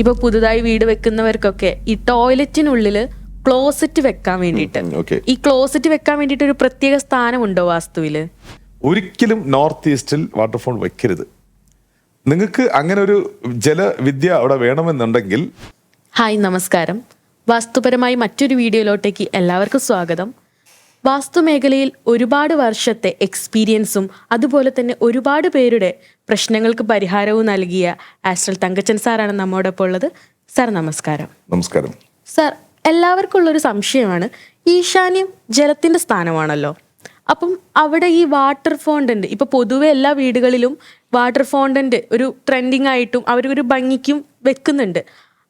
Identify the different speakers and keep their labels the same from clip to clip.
Speaker 1: ഇപ്പൊ പുതുതായി വീട് വെക്കുന്നവർക്കൊക്കെ ഈ ടോയ്ലറ്റിനുള്ളിൽ ക്ലോസറ്റ് വെക്കാൻ വേണ്ടിയിട്ട് ഈ ക്ലോസറ്റ് വെക്കാൻ വേണ്ടിയിട്ട് ഒരു പ്രത്യേക സ്ഥാനമുണ്ടോ വാസ്തുവില്?
Speaker 2: ഒരിക്കലും നോർത്ത് ഈസ്റ്റിൽ വാട്ടർഫോൾ വെക്കരുത്. നിങ്ങൾക്ക് അങ്ങനെ ഒരു ജലവിദ്യ അവിടെ വേണമെന്നുണ്ടെങ്കിൽ.
Speaker 1: ഹായ്, നമസ്കാരം. വാസ്തുപരമായി മറ്റൊരു വീഡിയോയിലോട്ടേക്ക് എല്ലാവർക്കും സ്വാഗതം. വാസ്തുമേഖലയിൽ ഒരുപാട് വർഷത്തെ എക്സ്പീരിയൻസും അതുപോലെ തന്നെ ഒരുപാട് പേരുടെ പ്രശ്നങ്ങൾക്ക് പരിഹാരവും നൽകിയ ആസ്ട്രൽ തങ്കച്ചൻ സാറാണ് നമ്മോടൊപ്പം ഉള്ളത്. സാർ നമസ്കാരം.
Speaker 2: നമസ്കാരം
Speaker 1: സാർ, എല്ലാവർക്കും ഉള്ളൊരു സംശയമാണ്, ഈശാന്യം ജലത്തിന്റെ സ്ഥാനമാണല്ലോ. അപ്പം അവിടെ ഈ വാട്ടർ ഫോണ്ടന്റ് ഇപ്പൊ പൊതുവെ എല്ലാ വീടുകളിലും വാട്ടർ ഫോണ്ടന്റ് ഒരു ട്രെൻഡിങ് ആയിട്ടും അവരൊരു ഭംഗിക്കും വെക്കുന്നുണ്ട്.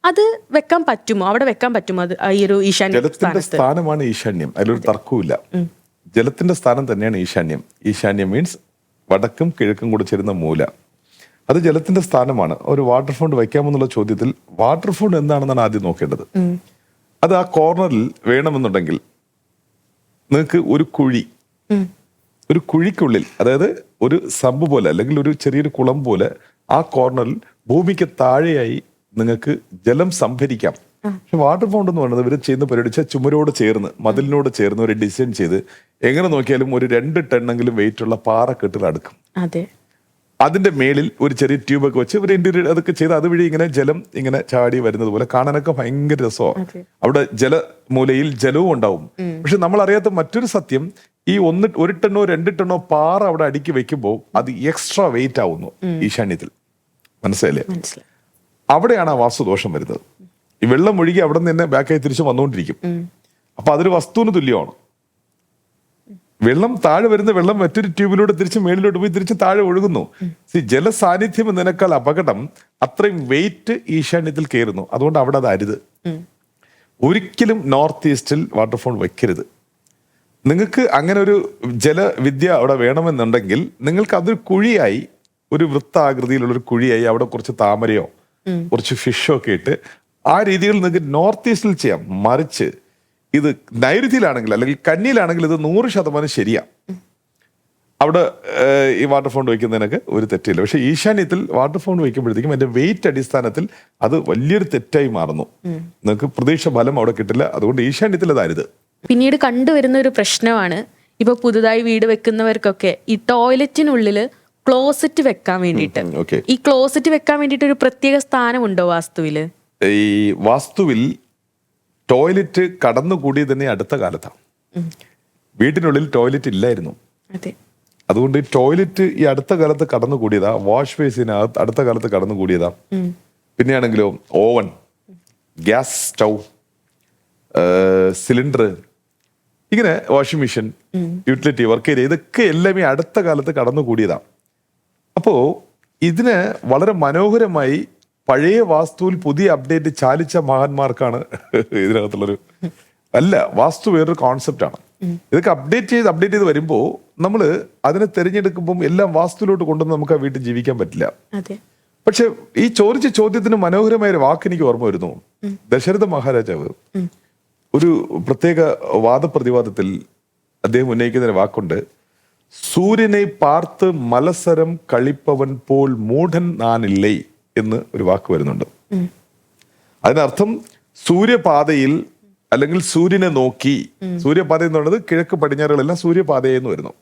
Speaker 1: അത് വെക്കാൻ പറ്റുമോ? അവിടെ വെക്കാൻ പറ്റുമോ? അത് ഈ ഒരു ഈശാന്യ
Speaker 2: ജലത്തിന്റെ സ്ഥാനമാണ് ഈശാന്യം, അതിലൊരു തർക്കവുമില്ല. ജലത്തിന്റെ സ്ഥാനം തന്നെയാണ് ഈശാന്യം. ഈശാന്യം മീൻസ് വടക്കും കിഴക്കും കൂടെ ചേരുന്ന മൂല. അത് ജലത്തിന്റെ സ്ഥാനമാണ്. ഒരു വാട്ടർ ഫോണ്ട് വെക്കാമെന്നുള്ള ചോദ്യത്തിൽ വാട്ടർ ഫോണ്ട് എന്താണെന്നാണ് ആദ്യം നോക്കേണ്ടത്. അത് ആ കോർണറിൽ വേണമെന്നുണ്ടെങ്കിൽ നിങ്ങൾക്ക് ഒരു കുഴിക്കുള്ളിൽ, അതായത് ഒരു സമ്പ് പോലെ അല്ലെങ്കിൽ ഒരു ചെറിയൊരു കുളം പോലെ ആ കോർണറിൽ ഭൂമിക്ക് താഴെയായി നിങ്ങൾക്ക് ജലം സംഭരിക്കാം. പക്ഷെ വാട്ടർ ഫൗണ്ട് എന്ന് പറയുന്നത് ഇവർ ചെയ്യുന്ന പരിപാടി ചുമരോട് ചേർന്ന് മതിലിനോട് ചേർന്ന് ഒരു ഡിസൈൻ ചെയ്ത് എങ്ങനെ നോക്കിയാലും ഒരു 2 ടണ്ണെങ്കിലും വെയിറ്റ് ഉള്ള പാറക്കെട്ടിൽ അടുക്കും. അതിന്റെ മേളിൽ ഒരു ചെറിയ ട്യൂബൊക്കെ വെച്ച് ഒരു ഇന്റീരിയർ അതൊക്കെ ചെയ്ത് അതുവഴി ഇങ്ങനെ ജലം ഇങ്ങനെ ചാടി വരുന്നത് പോലെ കാണാനൊക്കെ ഭയങ്കര രസമാണ്. അവിടെ ജലമൂലയിൽ ജലവും ഉണ്ടാവും. പക്ഷെ നമ്മൾ അറിയാത്ത മറ്റൊരു സത്യം, ഈ 1 ടണ്ണോ 2 ടണ്ണോ പാറ അവിടെ അടുക്കി വെക്കുമ്പോൾ അത് എക്സ്ട്രാ വെയിറ്റ് ആവുന്നു ഈശാന്യത്തിൽ. മനസ്സിലായില്ലേ? അവിടെയാണ് ആ വാസ്തുദോഷം വരുന്നത്. ഈ വെള്ളം ഒഴുകി അവിടെ നിന്ന് തന്നെ ബാക്കായി തിരിച്ചു വന്നുകൊണ്ടിരിക്കും. അപ്പൊ അതൊരു വസ്തുവിന് തുല്യമാണ്. വെള്ളം താഴെ വരുന്ന വെള്ളം മറ്റൊരു ട്യൂബിലൂടെ തിരിച്ച് മേളിലോട്ട് പോയി തിരിച്ച് താഴെ ഒഴുകുന്നു. ജല സാന്നിധ്യം എന്നതിനേക്കാൾ അപകടം അത്രയും വെയിറ്റ് ഈശാന്യത്തിൽ കയറുന്നു. അതുകൊണ്ട് അവിടെ അത് അരുത്. ഒരിക്കലും നോർത്ത് ഈസ്റ്റിൽ വാട്ടർഫോൾ വെക്കരുത്. നിങ്ങൾക്ക് അങ്ങനെ ഒരു ജലവിദ്യ അവിടെ വേണമെന്നുണ്ടെങ്കിൽ നിങ്ങൾക്ക് അതൊരു കുഴിയായി, ഒരു വൃത്താകൃതിയിലുള്ള ഒരു കുഴിയായി അവിടെ കുറച്ച് താമരയോ കുറച്ച് ഫിഷോ ഒക്കെ ഇട്ട് ആ രീതിയിൽ നിങ്ങൾക്ക് നോർത്ത് ഈസ്റ്റിൽ ചെയ്യാം. മറിച്ച് ഇത് നൈരുതിയിലാണെങ്കിൽ അല്ലെങ്കിൽ കന്നിയിലാണെങ്കിൽ ഇത് 100% ശരിയാണ്. അവിടെ ഈ വാട്ടർ ഫോണ്ട് വയ്ക്കുന്നതിനൊക്കെ ഒരു തെറ്റില്ല. പക്ഷെ ഈശാന്യത്തിൽ വാട്ടർ ഫോണ്ട് വയ്ക്കുമ്പോഴത്തേക്കും അതിന്റെ വെയിറ്റ് അടിസ്ഥാനത്തിൽ അത് വലിയൊരു തെറ്റായി മാറുന്നു. നിങ്ങൾക്ക് പ്രതീക്ഷ ഫലം അവിടെ കിട്ടില്ല. അതുകൊണ്ട് ഈശാന്യത്തിൽ അതായത്
Speaker 1: പിന്നീട് കണ്ടുവരുന്ന ഒരു പ്രശ്നമാണ്, ഇപ്പൊ പുതുതായി വീട് വെക്കുന്നവർക്കൊക്കെ ഈ ടോയ്ലറ്റിനുള്ളിൽ ക്ലോസറ്റ് വെക്കാൻ വേണ്ടിയിട്ട് ഈ ക്ലോസറ്റ് വെക്കാൻ വേണ്ടിയിട്ട് ഒരു പ്രത്യേക സ്ഥാനമുണ്ടോ വാസ്തുവില്?
Speaker 2: ഈ വാസ്തുവിൽ ടോയ്ലറ്റ് കടന്നുകൂടി തന്നെ അടുത്ത കാലത്താണ്. വീട്ടിനുള്ളിൽ ടോയ്ലറ്റ് ഇല്ലായിരുന്നു. അതുകൊണ്ട് ടോയ്ലറ്റ് ഈ അടുത്ത കാലത്ത് കടന്നുകൂടിയതാ. വാഷ് ബേസിനകത്ത് അടുത്ത കാലത്ത് കടന്നുകൂടിയതാ. പിന്നെയാണെങ്കിലോ ഓവൻ, ഗ്യാസ് സ്റ്റൗ, സിലിണ്ടർ, ഇങ്ങനെ washing machine, utility work area, ഇതൊക്കെ എല്ലാം ഈ അടുത്ത കാലത്ത് കടന്നുകൂടിയതാ. അപ്പോ ഇതിന് വളരെ മനോഹരമായി പഴയ വാസ്തുവിൽ പുതിയ അപ്ഡേറ്റ് ചാലിച്ച മഹാന്മാർക്കാണ് ഇതിനകത്തുള്ളൊരു വാസ്തു വേറൊരു കോൺസെപ്റ്റാണ്. ഇതൊക്കെ അപ്ഡേറ്റ് ചെയ്ത് വരുമ്പോൾ നമ്മൾ അതിനെ തിരഞ്ഞെടുക്കുമ്പോൾ എല്ലാം വാസ്തുവിലോട്ട് കൊണ്ടുവന്ന് നമുക്ക് ആ വീട്ടിൽ ജീവിക്കാൻ പറ്റില്ല. പക്ഷെ ഈ ചോദിച്ച ചോദ്യത്തിന് മനോഹരമായ ഒരു വാക്ക് എനിക്ക് ഓർമ്മ വരുന്നു. ദശരഥ മഹാരാജാവ് ഒരു പ്രത്യേക വാദപ്രതിവാദത്തിൽ അദ്ദേഹം ഉന്നയിക്കുന്ന ഒരു വാക്കുണ്ട്, സൂര്യനെ പാർത്ത് മലസരം കളിപ്പവൻ പോൽ മൂഢൻ നാനില്ലേ എന്ന് ഒരു വാക്ക് വരുന്നുണ്ട്. അതിനർത്ഥം സൂര്യപാതയിൽ അല്ലെങ്കിൽ സൂര്യനെ നോക്കി, സൂര്യപാത എന്ന് പറയുന്നത് കിഴക്ക് പടിഞ്ഞാറുകളെല്ലാം സൂര്യപാതയെന്ന് വരുന്നു.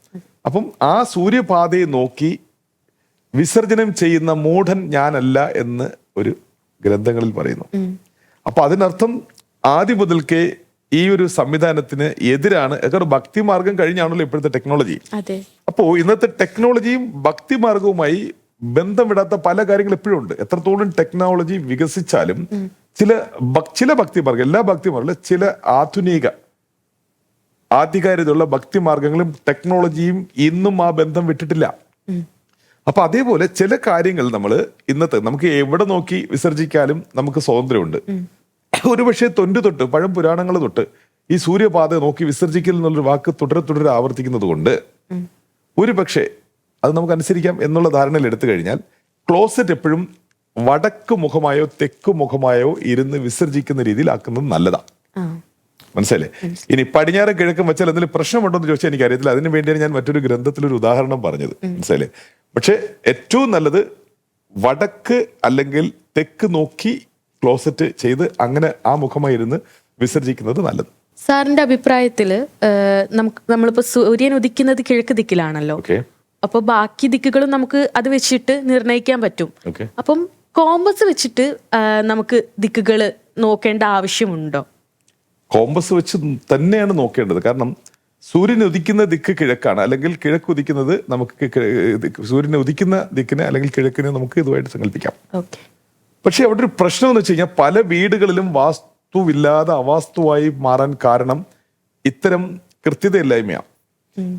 Speaker 2: അപ്പം ആ സൂര്യപാതയെ നോക്കി വിസർജനം ചെയ്യുന്ന മൂഢൻ ഞാനല്ല എന്ന് ഒരു ഗ്രന്ഥങ്ങളിൽ പറയുന്നു. അപ്പൊ അതിനർത്ഥം ആദ്യം മുതൽക്കേ ഈ ഒരു സംവിധാനത്തിന് എതിരാണ്. ഒരു ഭക്തിമാർഗം കഴിഞ്ഞാണല്ലോ ഇപ്പോഴത്തെ ടെക്നോളജി. അപ്പോ ഇന്നത്തെ ടെക്നോളജിയും ഭക്തിമാർഗവുമായി ബന്ധമിടാത്ത പല കാര്യങ്ങൾ എപ്പോഴും ഉണ്ട്. എത്രത്തോളം ടെക്നോളജി വികസിച്ചാലും ചില ഭക്തിമാർഗം, എല്ലാ ഭക്തിമാർഗങ്ങളും ചില ആധുനിക ആധികാരികതയുള്ള ഭക്തിമാർഗങ്ങളും ടെക്നോളജിയും ഇന്നും ആ ബന്ധം വിട്ടിട്ടില്ല. അപ്പൊ അതേപോലെ ചില കാര്യങ്ങൾ നമുക്ക് എവിടെ നോക്കി വിസർജിക്കാനും നമുക്ക് സ്വാതന്ത്ര്യമുണ്ട്. ഒരുപക്ഷെ തൊട്ട് പഴംപുരാണങ്ങൾ തൊട്ട് ഈ സൂര്യപാത നോക്കി വിസർജിക്കൽ എന്നുള്ളൊരു വാക്ക് തുടരെ ആവർത്തിക്കുന്നത് കൊണ്ട് ഒരു പക്ഷേ അത് നമുക്ക് അനുസരിക്കാം എന്നുള്ള ധാരണയിൽ എടുത്തു കഴിഞ്ഞാൽ ക്ലോസറ്റ് എപ്പോഴും വടക്ക് മുഖമായോ തെക്ക് മുഖമായോ ഇരുന്ന് വിസർജിക്കുന്ന രീതിയിൽ ആക്കുന്നത് നല്ലതാണ്. മനസ്സിലേ? ഇനി പടിഞ്ഞാറ് കിഴക്കും വെച്ചാൽ എന്തെങ്കിലും പ്രശ്നമുണ്ടോ എന്ന് ചോദിച്ചാൽ എനിക്കറിയത്തില്ല. അതിനു വേണ്ടിയാണ് ഞാൻ മറ്റൊരു ഗ്രന്ഥത്തിലൊരു ഉദാഹരണം പറഞ്ഞത്. മനസ്സിലേ? പക്ഷെ ഏറ്റവും നല്ലത് വടക്ക് അല്ലെങ്കിൽ തെക്ക് നോക്കി ക്ലോസറ്റ് ചെയ്ത് അങ്ങനെ ആ മുഖമായി ഇരുന്ന് വിസർജിക്കുന്നത് നല്ലത്.
Speaker 1: സാറിന്റെ അഭിപ്രായത്തില് നമ്മളിപ്പോ സൂര്യൻ ഉദിക്കുന്നത് കിഴക്ക് ദിക്കിലാണല്ലോ.
Speaker 2: ഓക്കെ
Speaker 1: അപ്പൊ ബാക്കി ദിക്കുകളും നമുക്ക് അത് വെച്ചിട്ട് നിർണ്ണയിക്കാൻ പറ്റും.
Speaker 2: ഓക്കെ
Speaker 1: അപ്പം കോമ്പസ് വെച്ചിട്ട് നമുക്ക് ദിക്കുകള് നോക്കേണ്ട ആവശ്യമുണ്ടോ?
Speaker 2: കോമ്പസ് വെച്ച് തന്നെയാണ് നോക്കേണ്ടത്. കാരണം സൂര്യൻ ഉദിക്കുന്ന ദിക്ക് കിഴക്കാണ്, അല്ലെങ്കിൽ കിഴക്ക് ഉദിക്കുന്നത് നമുക്ക് സൂര്യനെ ഉദിക്കുന്ന ദിക്കിനെ അല്ലെങ്കിൽ കിഴക്കിനെ നമുക്ക് ഇതുമായിട്ട് സങ്കല്പിക്കാം.
Speaker 1: ഓക്കെ. പക്ഷെ
Speaker 2: അവിടെ ഒരു പ്രശ്നം എന്ന് വെച്ച് കഴിഞ്ഞാൽ പല വീടുകളിലും വാസ്തുവില്ലാതെ അവാസ്തുവായി മാറാൻ കാരണം ഇത്തരം കൃത്യതയില്ലായ്മയാണ്.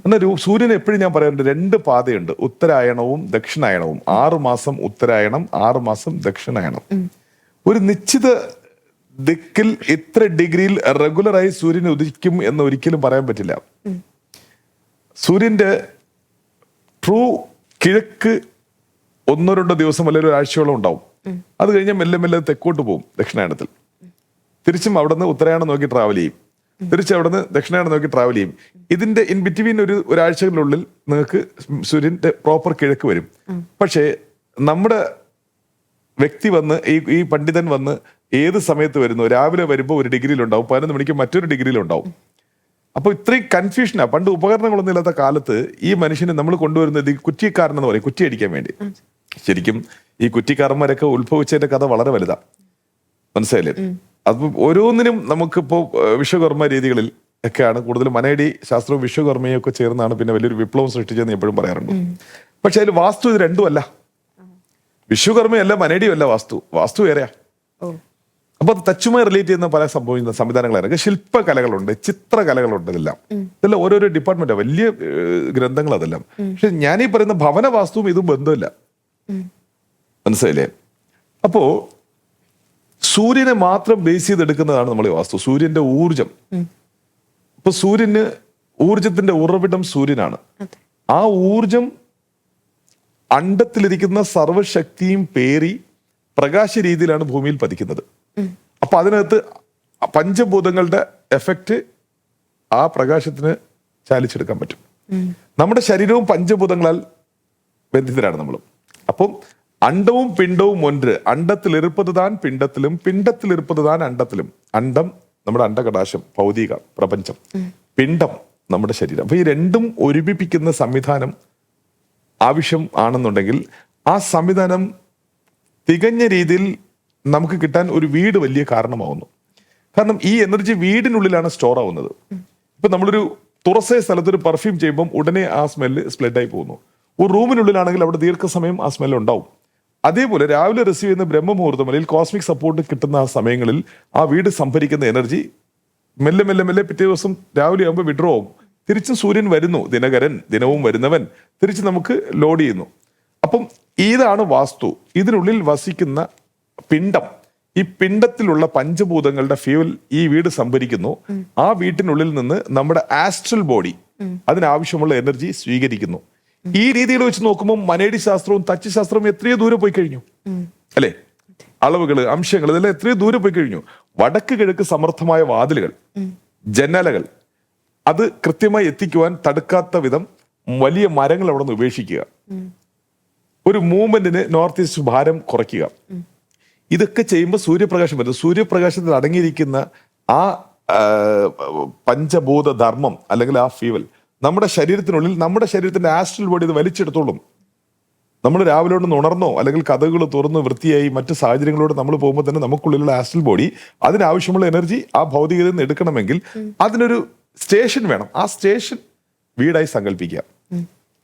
Speaker 2: എന്നാൽ സൂര്യൻ എപ്പോഴും ഞാൻ പറയാറുണ്ട്, 2 പാതയുണ്ട്, ഉത്തരായണവും ദക്ഷിണായണവും. 6 മാസം ഉത്തരായണം, 6 മാസം ദക്ഷിണായണം. ഒരു നിശ്ചിത ദിക്കിൽ ഇത്ര ഡിഗ്രിയിൽ റെഗുലറായി സൂര്യൻ ഉദിക്കും എന്ന് ഒരിക്കലും പറയാൻ പറ്റില്ല. സൂര്യന്റെ ട്രൂ കിഴക്ക് 1-2 ദിവസം അല്ലെങ്കിൽ ഒരാഴ്ചയോളം ഉണ്ടാവും. അത് കഴിഞ്ഞാൽ മെല്ലെ മെല്ലെ തെക്കോട്ട് പോകും ദക്ഷിണായണത്തിൽ. തിരിച്ചും അവിടെ നിന്ന് ഉത്തരായണം നോക്കി ട്രാവൽ ചെയ്യും, തിരിച്ച് അവിടെ നിന്ന് ദക്ഷിണായണം നോക്കി ട്രാവൽ ചെയ്യും. ഇതിന്റെ ഇൻ ബിറ്റ്വീൻ ഒരാഴ്ചകളിനുള്ളിൽ നിങ്ങൾക്ക് സൂര്യന്റെ പ്രോപ്പർ കിഴക്ക് വരും. പക്ഷേ നമ്മുടെ വ്യക്തി വന്ന് ഈ പണ്ഡിതൻ വന്ന് ഏത് സമയത്ത് വരുന്നു, രാവിലെ വരുമ്പോൾ 1 ഡിഗ്രിയിലുണ്ടാവും, 11 മണിക്ക് മറ്റൊരു ഡിഗ്രിയിലുണ്ടാവും. അപ്പൊ ഇത്രയും കൺഫ്യൂഷനാ. പണ്ട് ഉപകരണങ്ങളൊന്നും ഇല്ലാത്ത കാലത്ത് ഈ മനുഷ്യനെ നമ്മൾ കൊണ്ടുവരുന്നത് ഈ കുറ്റിക്കാരൻ എന്ന് പറയും, കുറ്റി അടിക്കാൻ വേണ്ടി. ശരിക്കും ഈ കുറ്റിക്കാരന്മാരൊക്കെ ഉത്ഭവിച്ചതിന്റെ കഥ വളരെ വലുതാ, മനസ്സിലായില്ലേ? അത് ഓരോന്നിനും നമുക്കിപ്പോ വിശ്വകർമ്മ രീതികളിൽ ഒക്കെയാണ് കൂടുതലും. മനയടി ശാസ്ത്രവും വിശ്വകർമ്മയും ഒക്കെ ചേർന്നാണ് പിന്നെ വലിയൊരു വിപ്ലവം സൃഷ്ടിച്ചതെന്ന് എപ്പോഴും പറയാറുണ്ട്. പക്ഷെ അതിൽ വാസ്തു ഇത് രണ്ടും അല്ല. വിശ്വകർമ്മയല്ല, മനയടിയും അല്ല വാസ്തു വേറെയാ. അപ്പൊ അത് ടച്ചുമായി റിലേറ്റ് ചെയ്യുന്ന പല സംവിധാനങ്ങളായിരുന്നു. ശില്പകലകളുണ്ട്, ചിത്രകലകളുണ്ട്, ഇതെല്ലാം ഓരോരോ ഡിപ്പാർട്ട്മെന്റാ, വലിയ ഗ്രന്ഥങ്ങൾ അതെല്ലാം. പക്ഷെ ഞാനീ പറയുന്ന ഭവന വാസ്തുവും ഇതും ബന്ധമില്ല, മനസ്സിലായില്ലേ? അപ്പോ സൂര്യനെ മാത്രം ബേസ് ചെയ്തെടുക്കുന്നതാണ് നമ്മൾ ഈ വാസ്തു. സൂര്യന്റെ ഊർജം. ഇപ്പൊ സൂര്യന് ഊർജത്തിന്റെ ഉറവിടം സൂര്യനാണ്. ആ ഊർജം അണ്ടത്തിലിരിക്കുന്ന സർവശക്തിയും പേറി പ്രകാശ രീതിയിലാണ് ഭൂമിയിൽ പതിക്കുന്നത്. അപ്പൊ അതിനകത്ത് പഞ്ചഭൂതങ്ങളുടെ എഫക്റ്റ് ആ പ്രകാശത്തിന് ചാലിച്ചെടുക്കാൻ പറ്റും. നമ്മുടെ ശരീരവും പഞ്ചഭൂതങ്ങളാൽ ബന്ധിതരാണ് നമ്മൾ. അപ്പം അണ്ടവും പിണ്ടവും ഒன்று, അണ്ടത്തിൽ ഇരുപ്പതുതാൻ പിണ്ടത്തിലും, പിണ്ടത്തിൽ ഇരുപ്പതുതാൻ അണ്ടത്തിലും. അണ്ടം നമ്മുടെ അണ്ടകടാശം, ഭൗതിക പ്രപഞ്ചം. പിണ്ടം നമ്മുടെ ശരീരം. അപ്പൊ ഈ രണ്ടും ഒരുമിപ്പിക്കുന്ന സംവിധാനം ആവശ്യം ആണെന്നുണ്ടെങ്കിൽ ആ സംവിധാനം തികഞ്ഞ രീതിയിൽ നമുക്ക് കിട്ടാൻ ഒരു വീട് വലിയ കാരണമാവുന്നു. കാരണം ഈ എനർജി വീടിനുള്ളിലാണ് സ്റ്റോർ ആവുന്നത്. ഇപ്പൊ നമ്മളൊരു തുറസ്സായ സ്ഥലത്ത് ഒരു പെർഫ്യൂം ചെയ്യുമ്പോൾ ഉടനെ ആ സ്മെല്ല് സ്പ്രെഡായി പോകുന്നു. ഒരു റൂമിനുള്ളിലാണെങ്കിൽ അവിടെ ദീർഘസമയം ആ സ്മെല്ല് ഉണ്ടാവും. അതേപോലെ രാവിലെ റിസീവ് ചെയ്യുന്ന ബ്രഹ്മമുഹൂർത്തം അല്ലെങ്കിൽ കോസ്മിക് സപ്പോർട്ട് കിട്ടുന്ന ആ സമയങ്ങളിൽ ആ വീട് സംഭരിക്കുന്ന എനർജി മെല്ലെ മെല്ലെ മെല്ലെ പിറ്റേ ദിവസം രാവിലെ ആകുമ്പോൾ വിഡ്രോ ആവും. തിരിച്ച് സൂര്യൻ വരുന്നു, ദിനകരൻ, ദിനവും വരുന്നവൻ, തിരിച്ച് നമുക്ക് ലോഡ് ചെയ്യുന്നു. അപ്പം ഇതാണ് വാസ്തു. ഇതിനുള്ളിൽ വസിക്കുന്ന പിണ്ടം, ഈ പിണ്ടത്തിലുള്ള പഞ്ചഭൂതങ്ങളുടെ ഫ്യൂൽ ഈ വീട് സംഭരിക്കുന്നു. ആ വീട്ടിനുള്ളിൽ നിന്ന് നമ്മുടെ ആസ്ട്രൽ ബോഡി അതിനാവശ്യമുള്ള എനർജി സ്വീകരിക്കുന്നു. ഈ രീതിയിൽ വെച്ച് നോക്കുമ്പോൾ മനേടി ശാസ്ത്രവും തച്ച് ശാസ്ത്രവും എത്രയോ ദൂരെ പോയി കഴിഞ്ഞു, അല്ലെ? അളവുകള്, അംശങ്ങൾ, ഇതെല്ലാം എത്രയോ ദൂരെ പോയി കഴിഞ്ഞു. വടക്ക് കിഴക്ക് സമർത്ഥമായ വാതിലുകൾ, ജനലകൾ, അത് കൃത്യമായി എത്തിക്കുവാൻ തടുക്കാത്ത വിധം വലിയ മരങ്ങൾ അവിടെ നിന്ന് ഉപേക്ഷിക്കുക, ഒരു മൂവ്മെന്റിന് നോർത്ത് ഈസ്റ്റ് ഭാരം കുറയ്ക്കുക. ഇതൊക്കെ ചെയ്യുമ്പോൾ സൂര്യപ്രകാശം വരുന്നത്. സൂര്യപ്രകാശത്തിൽ അടങ്ങിയിരിക്കുന്ന ആ പഞ്ചഭൂത ധർമ്മം അല്ലെങ്കിൽ ആ ഫ്യൂവൽ നമ്മുടെ ശരീരത്തിനുള്ളിൽ, നമ്മുടെ ശരീരത്തിന്റെ ആസ്ട്രൽ ബോഡി ഇത് വലിച്ചെടുത്തോളും. നമ്മൾ രാവിലെ കൊണ്ട് ഉണർന്നോ അല്ലെങ്കിൽ കഥകൾ തുറന്ന് വൃത്തിയായി മറ്റു സാഹചര്യങ്ങളോട് നമ്മൾ പോകുമ്പോൾ തന്നെ നമുക്കുള്ളിലുള്ള ആസ്ട്രൽ ബോഡി അതിനാവശ്യമുള്ള എനർജി ആ ഭൗതികതയിൽ നിന്ന് എടുക്കണമെങ്കിൽ അതിനൊരു സ്റ്റേഷൻ വേണം. ആ സ്റ്റേഷൻ വീടായി സങ്കല്പിക്കുക.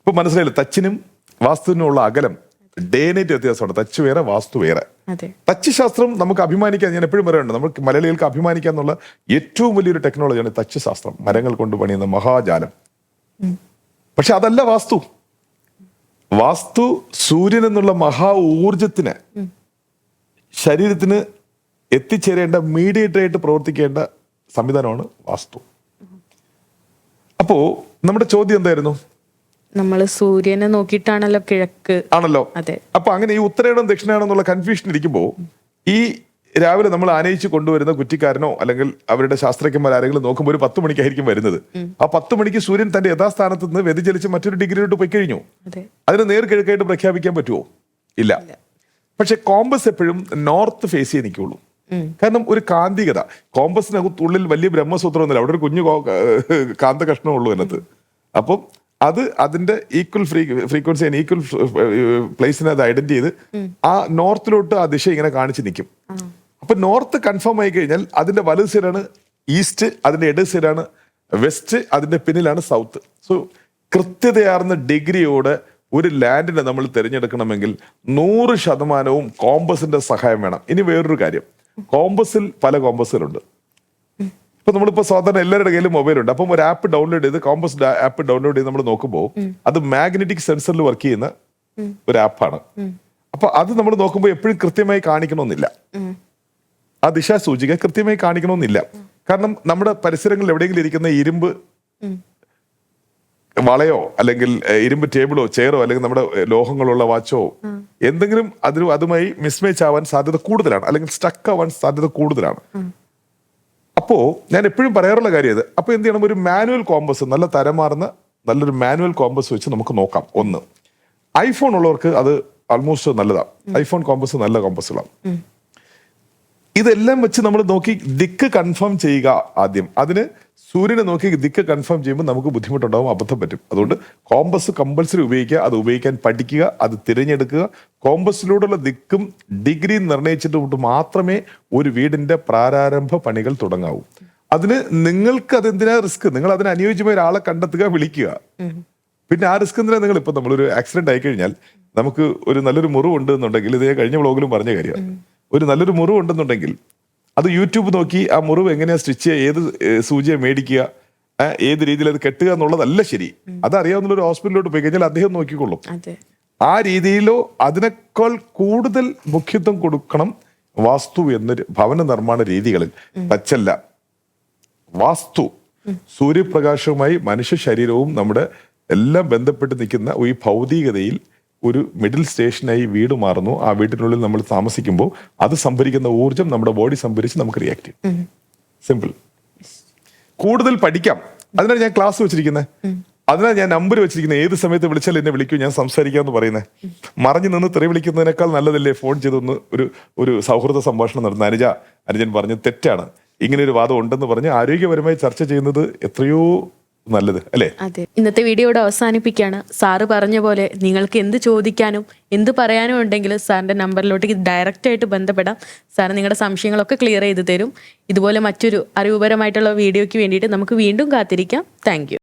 Speaker 2: ഇപ്പൊ മനസ്സിലായില്ല, തച്ചിനും വാസ്തുവിനുള്ള അകലം ഡേ നൈറ്റ് വ്യത്യാസമാണ്. തച്ച് വേറെ, വാസ്തു വേറെ. തച്ച് ശാസ്ത്രം നമുക്ക് അഭിമാനിക്കാൻ, ഞാൻ എപ്പോഴും പറയാറുണ്ട്, നമുക്ക് മലയാളികൾക്ക് അഭിമാനിക്കാൻ എന്നുള്ള ഏറ്റവും വലിയൊരു ടെക്നോളജിയാണ് തച്ച് ശാസ്ത്രം. മരങ്ങൾ കൊണ്ട് പണിയുന്ന മഹാജാലം. പക്ഷെ അതല്ല വാസ്തു. വാസ്തു സൂര്യൻ എന്നുള്ള മഹാ ഊർജത്തിന് ശരീരത്തിന് എത്തിച്ചേരേണ്ട മീഡിയേറ്റർ ആയിട്ട് പ്രവർത്തിക്കേണ്ട സംവിധാനമാണ് വാസ്തു. അപ്പോ നമ്മുടെ ചോദ്യം എന്തായിരുന്നു?
Speaker 1: നമ്മള് സൂര്യനെ നോക്കിയിട്ടാണല്ലോ കിഴക്ക്
Speaker 2: ആണല്ലോ. അപ്പൊ അങ്ങനെ ഈ ഉത്തരയിടം ദക്ഷിണയാണോ എന്നുള്ള കൺഫ്യൂഷൻ ഇരിക്കുമ്പോ ഈ രാവിലെ നമ്മൾ ആനയിച്ച് കൊണ്ടുവരുന്ന കുറ്റിക്കാരനോ അല്ലെങ്കിൽ അവരുടെ ശാസ്ത്രജ്ഞന്മാർ ആരെങ്കിലും നോക്കുമ്പോൾ ഒരു 10 മണിക്കായിരിക്കും വരുന്നത്. ആ 10 മണിക്ക് സൂര്യൻ തന്റെ യഥാസ്ഥാനത്ത് നിന്ന് വ്യതിചലിച്ച് മറ്റൊരു ഡിഗ്രിയിലോട്ട് പോയി കഴിഞ്ഞു. അതിന് നേർക്കിഴക്കായിട്ട് പ്രഖ്യാപിക്കാൻ പറ്റുമോ? ഇല്ല. പക്ഷെ കോമ്പസ് എപ്പോഴും നോർത്ത് ഫേസ് ചെയ്ത് നിൽക്കുള്ളൂ. കാരണം ഒരു കാന്തികത, കോമ്പസിനകത്തുള്ളിൽ വലിയ ബ്രഹ്മസൂത്രം ഒന്നുമില്ല, അവിടെ ഒരു കുഞ്ഞു കാന്ത കഷ്ണമേ ഉള്ളൂ അതിനകത്ത്. അപ്പം അത് അതിന്റെ ഈക്വൽ ഫ്രീക്വൻസി ആൻഡ് ഈക്വൽ പ്ലേസിനെ അത് ഐഡന്റി ചെയ്ത് ആ നോർത്തിലോട്ട് ആ ദിശ ഇങ്ങനെ കാണിച്ച് നിൽക്കും. അപ്പൊ നോർത്ത് കൺഫേം ആയി കഴിഞ്ഞാൽ അതിന്റെ വലത് സൈഡാണ് ഈസ്റ്റ്, അതിന്റെ ഇടത് സൈഡാണ് വെസ്റ്റ്, അതിന്റെ പിന്നിലാണ് സൗത്ത്. സോ കൃത്യതയാർന്ന ഡിഗ്രിയോടെ ഒരു ലാൻഡിനെ നമ്മൾ തിരഞ്ഞെടുക്കണമെങ്കിൽ 100% കോമ്പസിന്റെ സഹായം വേണം. ഇനി വേറൊരു കാര്യം, കോമ്പസിൽ പല കോമ്പസുകളുണ്ട്. ഇപ്പൊ നമ്മളിപ്പോ സാധാരണ എല്ലാവരുടെ കയ്യിലും മൊബൈലുണ്ട്. അപ്പം ഒരു ആപ്പ് ഡൗൺലോഡ് ചെയ്ത്, കോമ്പസ് ആപ്പ് ഡൗൺലോഡ് ചെയ്ത് നമ്മൾ നോക്കുമ്പോൾ അത് മാഗ്നറ്റിക് സെൻസറിൽ വർക്ക് ചെയ്യുന്ന ഒരു ആപ്പാണ്. അപ്പൊ അത് നമ്മൾ നോക്കുമ്പോൾ എപ്പോഴും കൃത്യമായി കാണിക്കണമെന്നില്ല, ആ ദിശാസൂചിക കൃത്യമായി കാണിക്കണമെന്നില്ല. കാരണം നമ്മുടെ പരിസരങ്ങളിൽ എവിടെയെങ്കിലും ഇരിക്കുന്ന ഇരുമ്പ് വളയോ അല്ലെങ്കിൽ ഇരുമ്പ് ടേബിളോ ചെയറോ അല്ലെങ്കിൽ നമ്മുടെ ലോഹങ്ങളുള്ള വാച്ചോ എന്തെങ്കിലും അതുമായി മിസ്മാച്ച് ആവാൻ സാധ്യത കൂടുതലാണ്, അല്ലെങ്കിൽ സ്റ്റക്ക് ആവാൻ സാധ്യത കൂടുതലാണ്. അപ്പോ ഞാൻ എപ്പോഴും പറയാറുള്ള കാര്യം ഇത്. അപ്പൊ എന്ത് ചെയ്യണം, ഒരു മാനുവൽ കോമ്പസ്, നല്ല തരമാർന്ന നല്ലൊരു മാനുവൽ കോമ്പസ് വെച്ച് നമുക്ക് നോക്കാം. ഒന്ന്, ഐഫോൺ ഉള്ളവർക്ക് അത് ആൾമോസ്റ്റ് നല്ലതാണ്. ഐഫോൺ കോമ്പസ് നല്ല കോമ്പസുകളാണ്. ഇതെല്ലാം വെച്ച് നമ്മൾ നോക്കി ദിക്ക് കൺഫേം ചെയ്യുക ആദ്യം. അതിന് സൂര്യനെ നോക്കി ദിക്ക് കൺഫേം ചെയ്യുമ്പോൾ നമുക്ക് ബുദ്ധിമുട്ടുണ്ടാവും, അബദ്ധം പറ്റും. അതുകൊണ്ട് കോമ്പസ് കമ്പൽസറി ഉപയോഗിക്കുക, അത് ഉപയോഗിക്കാൻ പഠിക്കുക, അത് തിരഞ്ഞെടുക്കുക. കോമ്പസിലൂടെയുള്ള ദിക്കും ഡിഗ്രിയും നിർണയിച്ചിട്ട് മാത്രമേ ഒരു വീടിന്റെ പ്രാരംഭ പണികൾ തുടങ്ങാവൂ. അതിന് നിങ്ങൾക്ക് അതെന്തിനാ റിസ്ക്? നിങ്ങൾ അതിന് അനുയോജ്യമായ ഒരാളെ കണ്ടെത്തുക, വിളിക്കുക. പിന്നെ ആ റിസ്ക് എന്തിനാ? നിങ്ങൾ ഇപ്പൊ നമ്മളൊരു ആക്സിഡന്റ് ആയി കഴിഞ്ഞാൽ നമുക്ക് ഒരു നല്ലൊരു മുറിവ് ഉണ്ട് എന്നുണ്ടെങ്കിൽ, ഇത് കഴിഞ്ഞ വ്ളോഗിലും പറഞ്ഞ കാര്യമാണ്, ഒരു നല്ലൊരു മുറിവ് ഉണ്ടെന്നുണ്ടെങ്കിൽ അത് യൂട്യൂബ് നോക്കി ആ മുറിവ് എങ്ങനെയാ സ്റ്റിച്ച് ചെയ്യുക, ഏത് സൂചിയെ മേടിക്കുക, ഏത് രീതിയിൽ അത് കെട്ടുക എന്നുള്ളതല്ല ശരി. അതറിയാവുന്ന ഒരു ഹോസ്പിറ്റലിലോട്ട് പോയി കഴിഞ്ഞാൽ അദ്ദേഹം നോക്കിക്കൊള്ളും. ആ രീതിയിലോ അതിനേക്കാൾ കൂടുതൽ മുഖ്യത്വം കൊടുക്കണം വാസ്തു എന്നൊരു ഭവന നിർമ്മാണ രീതികളിൽ. ടച്ചല്ല, വാസ്തു. സൂര്യപ്രകാശവുമായി മനുഷ്യ ശരീരവും നമ്മുടെ എല്ലാം ബന്ധപ്പെട്ട് നിൽക്കുന്ന ഈ ഭൗതികതയിൽ ഒരു മിഡിൽ സ്റ്റേഷനായി വീട് മാറുന്നു. ആ വീട്ടിനുള്ളിൽ നമ്മൾ താമസിക്കുമ്പോൾ അത് സംഭരിക്കുന്ന ഊർജം നമ്മുടെ ബോഡി സംഭരിച്ച് നമുക്ക് റിയാക്ട് ചെയ്യും. സിമ്പിൾ. കൂടുതൽ പഠിക്കാം, അതിനാണ് ഞാൻ ക്ലാസ് വെച്ചിരിക്കുന്നത്, അതിനാണ് ഞാൻ നമ്പർ വെച്ചിരിക്കുന്നത്. ഏത് സമയത്ത് വിളിച്ചാൽ എന്നെ വിളിക്കൂ, ഞാൻ സംസാരിക്കാമെന്ന് പറയുന്നത്. മറിഞ്ഞു നിന്ന് തെറി വിളിക്കുന്നതിനേക്കാൾ നല്ലതല്ലേ ഫോൺ ചെയ്തൊന്ന് ഒരു സൗഹൃദ സംഭാഷണം നടത്തുന്നത്. അനുജൻ പറഞ്ഞ് തെറ്റാണ്, ഇങ്ങനെ ഒരു വാദം ഉണ്ടെന്ന് പറഞ്ഞ് ആരോഗ്യപരമായി ചർച്ച ചെയ്യുന്നത് എത്രയോ നല്ലത്, അല്ലേ?
Speaker 1: അതെ. ഇന്നത്തെ വീഡിയോയുടെ അവസാനിപ്പിക്കുകയാണ്. സാറ് പറഞ്ഞ പോലെ നിങ്ങൾക്ക് എന്ത് ചോദിക്കാനും എന്ത് പറയാനും ഉണ്ടെങ്കിൽ സാറിന്റെ നമ്പറിലോട്ട് ഡയറക്റ്റ് ആയിട്ട് ബന്ധപ്പെടാം. സാറ് നിങ്ങളുടെ സംശയങ്ങളൊക്കെ ക്ലിയർ ചെയ്ത് തരും. ഇതുപോലെ മറ്റൊരു അറിവുപരമായിട്ടുള്ള വീഡിയോയ്ക്ക് വേണ്ടിയിട്ട് നമുക്ക് വീണ്ടും കാത്തിരിക്കാം. Thank you.